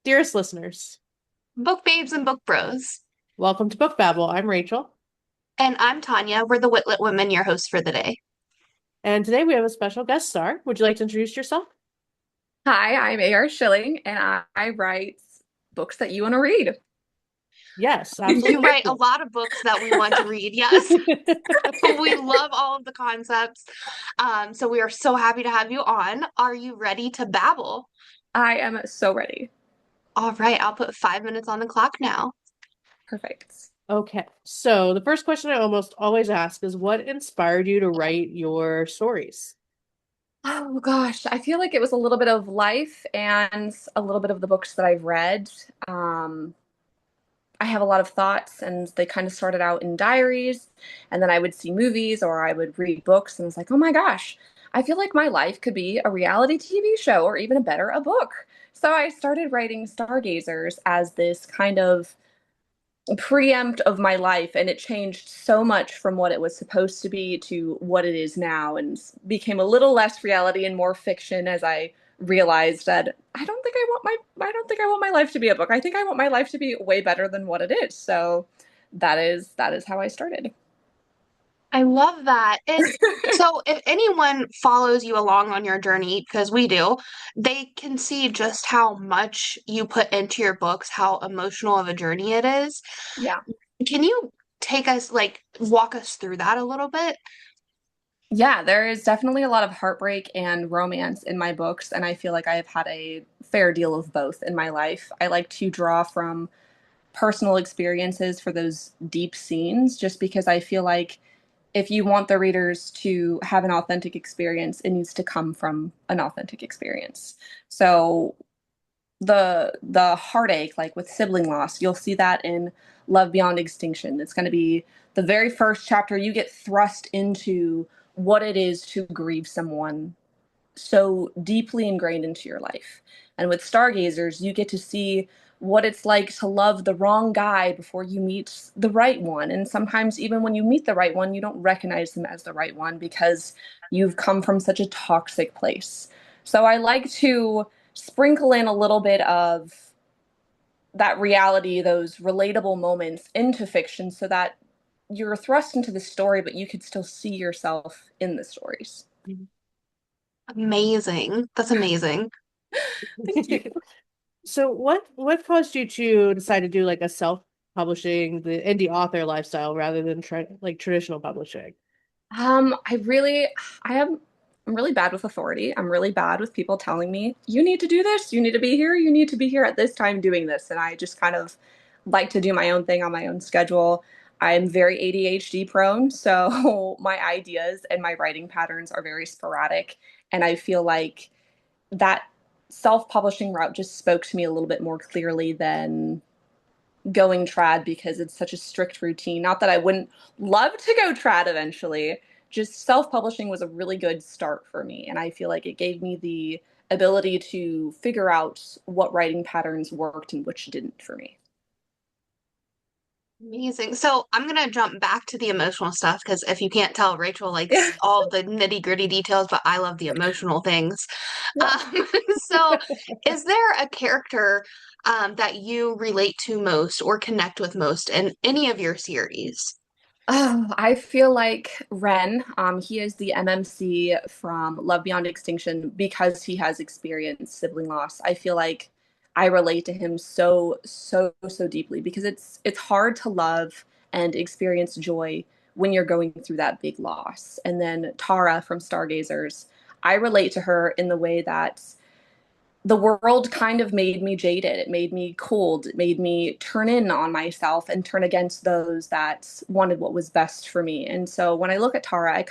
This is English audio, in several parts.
Dearest listeners, Book babes and book bros. welcome to Book Babble. I'm Rachel, And I'm Tanya. We're the Witlet Women, your hosts for the day. and today we have a special guest star. Would you like to introduce yourself? Hi, I'm A.R. Schilling, and I write books that you want to read. Yes, You absolutely. write a lot of books that we want to read. Yes. We love all of the concepts. So we are so happy to have you on. Are you ready to babble? I am so ready. All right, I'll put 5 minutes on the clock now. Perfect. Okay, so the first question I almost always ask is what inspired you to write your stories? Oh gosh, I feel like it was a little bit of life and a little bit of the books that I've read. Um, I have a lot of thoughts, and they kind of started out in diaries, and then I would see movies or I would read books, and I was like, oh my gosh, I feel like my life could be a reality TV show or even better, a book. So I started writing Stargazers as this kind of preempt of my life, and it changed so much from what it was supposed to be to what it is now, and became a little less reality and more fiction as I realized that I don't think I want my life to be a book. I think I want my life to be way better than what it is. So that is how I started. I love that. And so, if anyone follows you along on your journey, because we do, they can see just how much you put into your books, how emotional of a journey it is. Yeah. Can you take us, like, walk us through that a little bit? Yeah, there is definitely a lot of heartbreak and romance in my books, and I feel like I have had a fair deal of both in my life. I like to draw from personal experiences for those deep scenes, just because I feel like if you want the readers to have an authentic experience, it needs to come from an authentic experience. So the heartache, like with sibling loss, you'll see that in Love Beyond Extinction. It's going to be the very first chapter. You get thrust into what it is to grieve someone so deeply ingrained into your life. And with Stargazers, you get to see what it's like to love the wrong guy before you meet the right one. And sometimes, even when you meet the right one, you don't recognize them as the right one because you've come from such a toxic place. So I like to sprinkle in a little bit of that reality, those relatable moments into fiction so that you're thrust into the story, but you could still see yourself in the stories. Amazing. That's amazing. Thank you. So what caused you to decide to do like a self-publishing, the indie author lifestyle rather than try like traditional publishing? I really, I'm really bad with authority. I'm really bad with people telling me, you need to do this, you need to be here, you need to be here at this time doing this. And I just kind of like to do my own thing on my own schedule. I'm very ADHD prone, so my ideas and my writing patterns are very sporadic. And I feel like that self-publishing route just spoke to me a little bit more clearly than going trad because it's such a strict routine. Not that I wouldn't love to go trad eventually, just self publishing was a really good start for me. And I feel like it gave me the ability to figure out what writing patterns worked and which didn't for me. Amazing. So I'm gonna jump back to the emotional stuff because if you can't tell, Rachel likes Yeah. all of the nitty-gritty details, but I love the emotional things. Yeah. Um, so is there a character that you relate to most or connect with most in any of your series? Oh, I feel like Ren, he is the MMC from Love Beyond Extinction because he has experienced sibling loss. I feel like I relate to him so deeply because it's hard to love and experience joy when you're going through that big loss. And then Tara from Stargazers, I relate to her in the way that the world kind of made me jaded. It made me cold. It made me turn in on myself and turn against those that wanted what was best for me. And so when I look at Tara,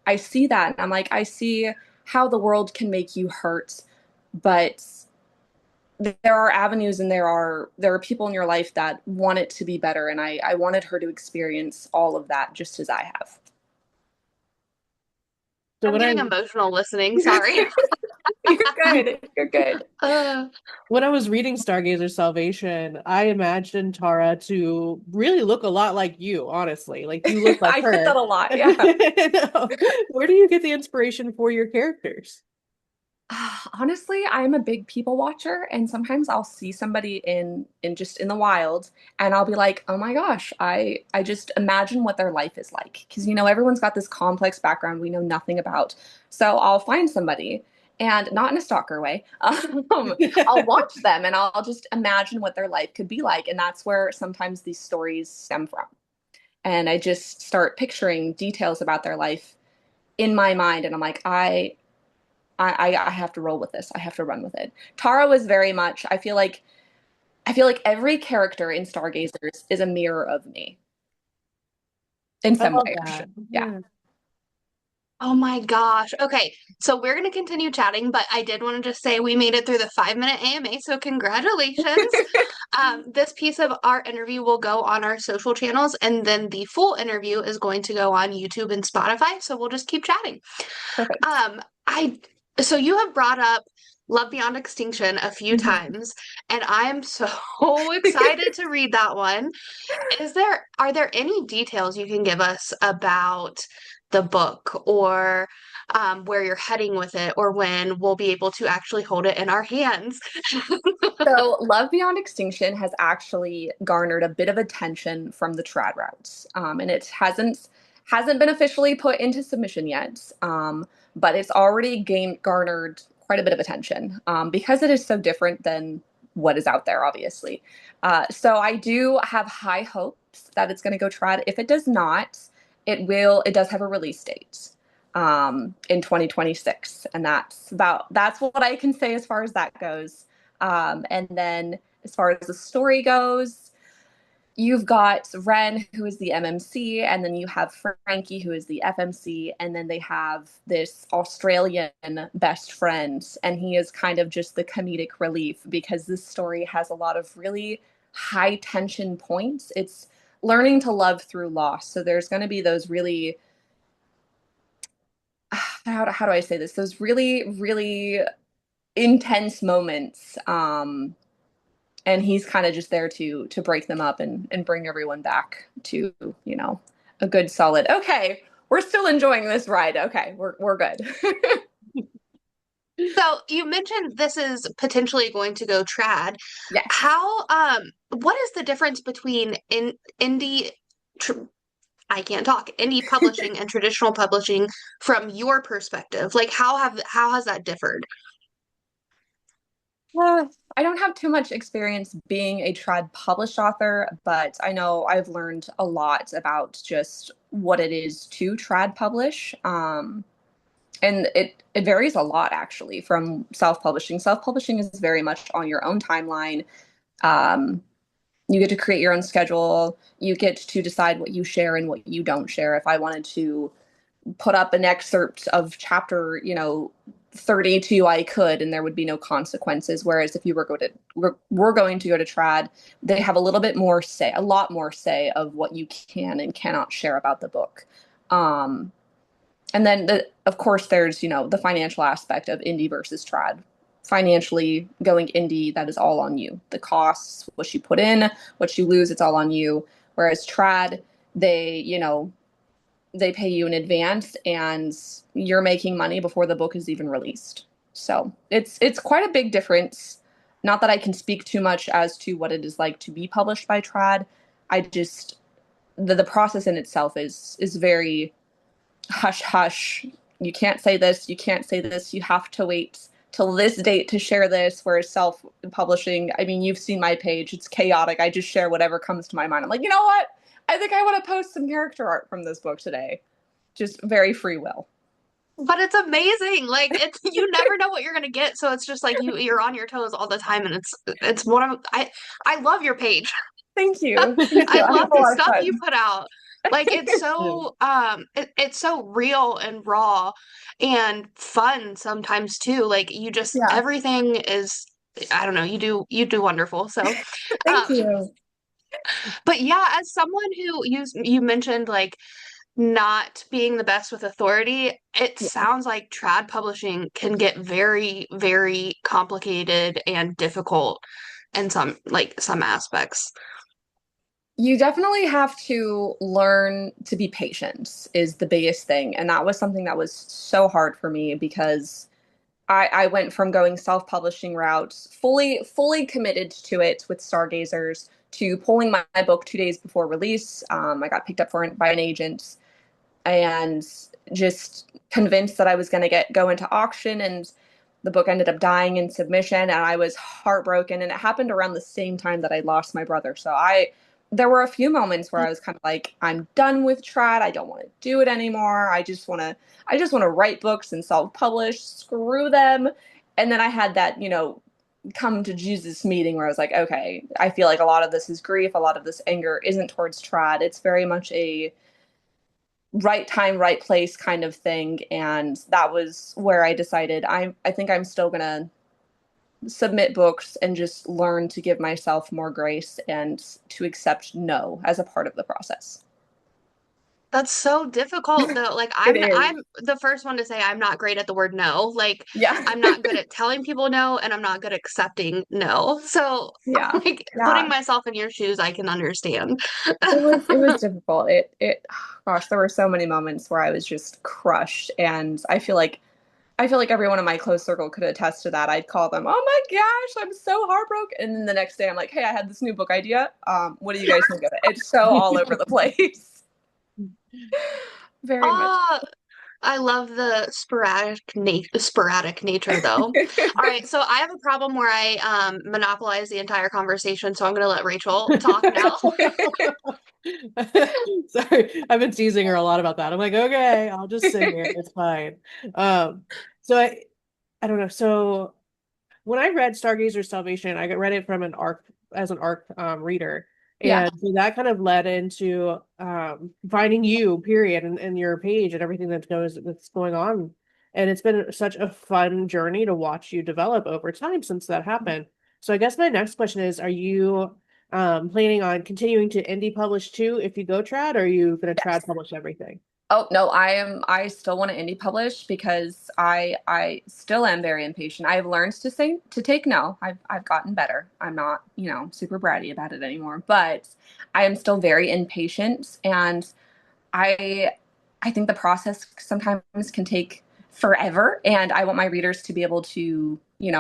I see that and I'm like, I see how the world can make you hurt, but there are avenues and there are people in your life that want it to be better. And I wanted her to experience all of that just as I have. So I'm getting emotional listening, sorry. You're good. You're good. Uh, when I was reading Stargazer Salvation, I imagined Tara to really look a lot like you, honestly. Like you look like I get that her. a lot. Yeah. Where do you get the inspiration for your characters? Honestly, I'm a big people watcher, and sometimes I'll see somebody in just in the wild, and I'll be like, "Oh my gosh, I just imagine what their life is like." Because everyone's got this complex background we know nothing about. So I'll find somebody, and not in a stalker way. I'll watch them, and I'll just imagine what their life could be like, and that's where sometimes these stories stem from. And I just start picturing details about their life in my mind, and I'm like, I have to roll with this. I have to run with it. Tara was very much, I feel like every character in Stargazers is a mirror of me in I some love way or that. shape. Yeah. Yeah. Oh my gosh. Okay, so we're going to continue chatting, but I did want to just say we made it through the 5 minute AMA, so congratulations. This piece of our interview will go on our social channels, and then the full interview is going to go on YouTube and Spotify, so we'll just keep chatting. Perfect. I so you have brought up Love Beyond Extinction a few Mhm. times, and I am so excited to read that one. Are there any details you can give us about the book or where you're heading with it or when we'll be able to actually hold it in our hands? So, Love Beyond Extinction has actually garnered a bit of attention from the trad routes, and it hasn't been officially put into submission yet, but it's already garnered quite a bit of attention because it is so different than what is out there, obviously. So, I do have high hopes that it's going to go trad. If it does not, it will. It does have a release date in 2026, and that's what I can say as far as that goes. And then as far as the story goes, you've got Ren, who is the MMC, and then you have Frankie, who is the FMC, and then they have this Australian best friend, and he is kind of just the comedic relief because this story has a lot of really high tension points. It's learning to love through loss. So there's going to be those really, how do I say this? Those really, really intense moments. And he's kind of just there to break them up and bring everyone back to a good solid, okay, we're still enjoying this ride, okay, we're good. So you mentioned this is potentially going to go trad. Yes. How what is the difference between indie tr I can't talk, indie publishing and traditional publishing from your perspective? Like how has that differed? uh, I don't have too much experience being a trad published author, but I know I've learned a lot about just what it is to trad publish. And it varies a lot actually from self-publishing. Self-publishing is very much on your own timeline. um, you get to create your own schedule. You get to decide what you share and what you don't share. If I wanted to put up an excerpt of chapter 32, I could, and there would be no consequences. Whereas if you we're going to go to trad, they have a little bit more say, a lot more say of what you can and cannot share about the book. um, and then of course there's the financial aspect of indie versus trad. Financially, going indie, that is all on you. The costs, what you put in, what you lose, it's all on you. Whereas trad, they pay you in advance and you're making money before the book is even released. So it's quite a big difference. Not that I can speak too much as to what it is like to be published by trad. I just the process in itself is very hush hush. You can't say this, you can't say this, you have to wait till this date to share this. Whereas self publishing, I mean, you've seen my page, it's chaotic. I just share whatever comes to my mind. I'm like, you know what, I think I want to post some character art from this book today. Just very free will. But it's amazing. Like it's you never know what you're gonna get, so it's just like you're on your toes all the time, and it's one of I love your page. Thank you. Thank you. I I love have a the lot of stuff you fun. put out. Like it's so it's so real and raw and fun sometimes too. Like you just Yeah. everything is I don't know, you do wonderful. So Thank um you. but yeah, as someone who you mentioned like not being the best with authority, it Yeah. sounds like trad publishing can get very, very complicated and difficult in some aspects. You definitely have to learn to be patient is the biggest thing. And that was something that was so hard for me because I went from going self-publishing routes, fully committed to it with Stargazers, to pulling my book 2 days before release. I got picked up by an agent and just convinced that I was going to go into auction, and the book ended up dying in submission, and I was heartbroken, and it happened around the same time that I lost my brother. So there were a few moments where I was kind of like, I'm done with trad. I don't want to do it anymore. I just want to write books and self-publish. Screw them. And then I had that, come to Jesus meeting where I was like, okay, I feel like a lot of this is grief. A lot of this anger isn't towards trad. It's very much a right time, right place kind of thing. And that was where I decided I think I'm still gonna submit books and just learn to give myself more grace and to accept no as a part of the process. That's so difficult though. Like It I'm is. the first one to say I'm not great at the word no. Like Yeah. I'm not good at telling people no and I'm not good at accepting no. So Yeah. like putting Yeah. myself in your shoes, I can understand. It was difficult. It gosh, there were so many moments where I was just crushed, and I feel like every one of my close circle could attest to that. I'd call them, "Oh my gosh, I'm so heartbroken," and then the next day I'm like, "Hey, I had this new book idea. What do you guys think of it?" It's so all over the place. Very much. Oh, I love the sporadic nature though. All right, so I have a problem where I monopolize the entire conversation, so I'm gonna let Rachel talk now. Sorry, I've been teasing her a lot about that. I'm like, okay, I'll just sit here. It's fine. Um, so I don't know. So when I read Stargazer Salvation, I read it from an arc as an arc reader. Yeah. And so that kind of led into finding you, period, and your page and everything that's going on. And it's been such a fun journey to watch you develop over time since that happened. So I guess my next question is, are you planning on continuing to indie publish too if you go trad, or are you gonna trad Yes. publish everything? Oh no, I still want to indie publish because I still am very impatient. I've learned to take no. I've gotten better. I'm not, super bratty about it anymore, but I am still very impatient, and I I think the process sometimes can take forever, and I want my readers to be able to,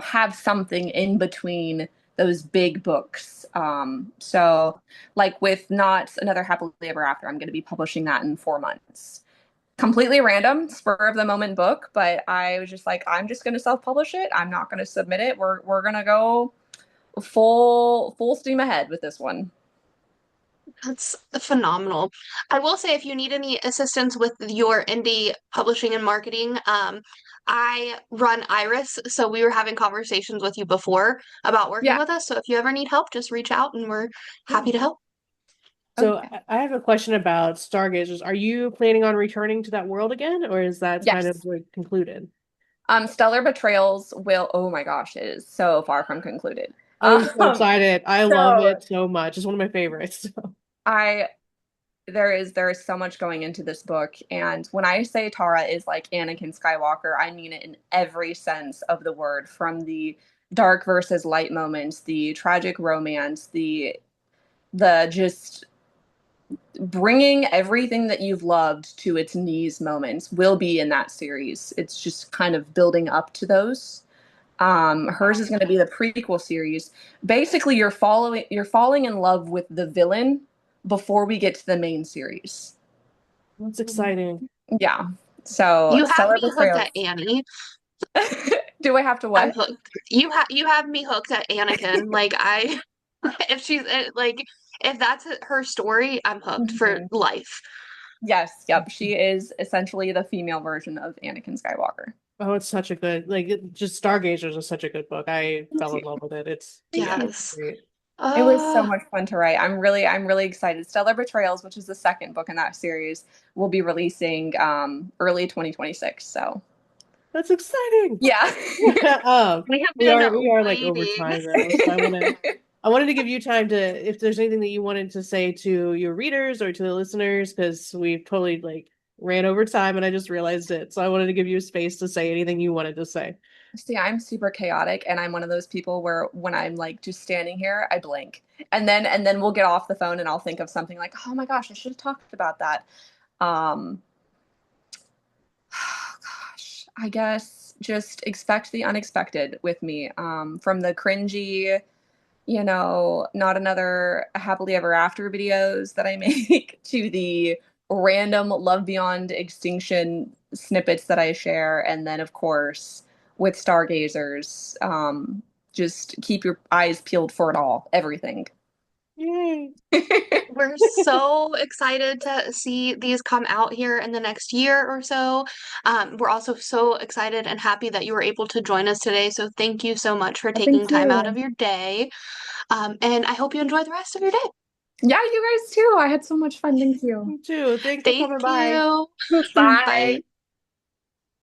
have something in between those big books. So like with Not Another Happily Ever After, I'm going to be publishing that in 4 months. Completely random, spur of the moment book, but I was just like, I'm just going to self-publish it. I'm not going to submit it. We're going to go full steam ahead with this one. That's phenomenal. I will say if you need any assistance with your indie publishing and marketing, I run Iris, so we were having conversations with you before about working Yeah. with us. So if you ever need help, just reach out and we're Yeah. happy to help. So Okay. I have a question about Stargazers. Are you planning on returning to that world again, or is that kind of Yes. like concluded? Stellar Betrayals will, oh my gosh, it is so far from concluded. I'm so Um, excited. I love so it so much. It's one of my favorites. I there is so much going into this book, and when I say Tara is like Anakin Skywalker, I mean it in every sense of the word, from the dark versus light moments, the tragic romance, the just bringing everything that you've loved to its knees moments will be in that series. It's just kind of building up to those. Hers is going to be the prequel series. Basically, you're falling in love with the villain before we get to the main series. That's exciting. Yeah. So You have Stellar me hooked at Betrayals. Annie. Do I have to I'm what? hooked. You have me hooked at Anakin. Like I if she's like if that's her story, I'm hooked for Mhm. life. Yes. Yep. She is essentially the female version of Anakin Skywalker. Oh, it's such a good just Stargazers is such a good book. I Thank fell you. in love with it. Thank you. It's Yes. great. It was so Oh, much fun to write. I'm really excited. Stellar Betrayals, which is the second book in that series, will be releasing early 2026. So That's exciting. yeah. we have We been are like over waiting. time though, so I wanted to give you time to if there's anything that you wanted to say to your readers or to the listeners, because we've totally like ran over time and I just realized it. So I wanted to give you space to say anything you wanted to say. See, I'm super chaotic, and I'm one of those people where when I'm like just standing here, I blink. And then we'll get off the phone and I'll think of something like, "Oh my gosh, I should have talked about that." Um gosh, I guess just expect the unexpected with me. From the cringy, you know, not another happily ever after videos that I make to the random Love Beyond Extinction snippets that I share. And then, of course, with Stargazers, just keep your eyes peeled for it all, everything. Yay. We're so excited to see these come out here in the next year or so. We're also so excited and happy that you were able to join us today. So thank you so much for taking Thank time out of you. your day. And I hope you enjoy the rest of your day. Yeah, you guys too. I had so much fun. Thank you. You too. Thanks for Thank coming by. you. Bye. Bye.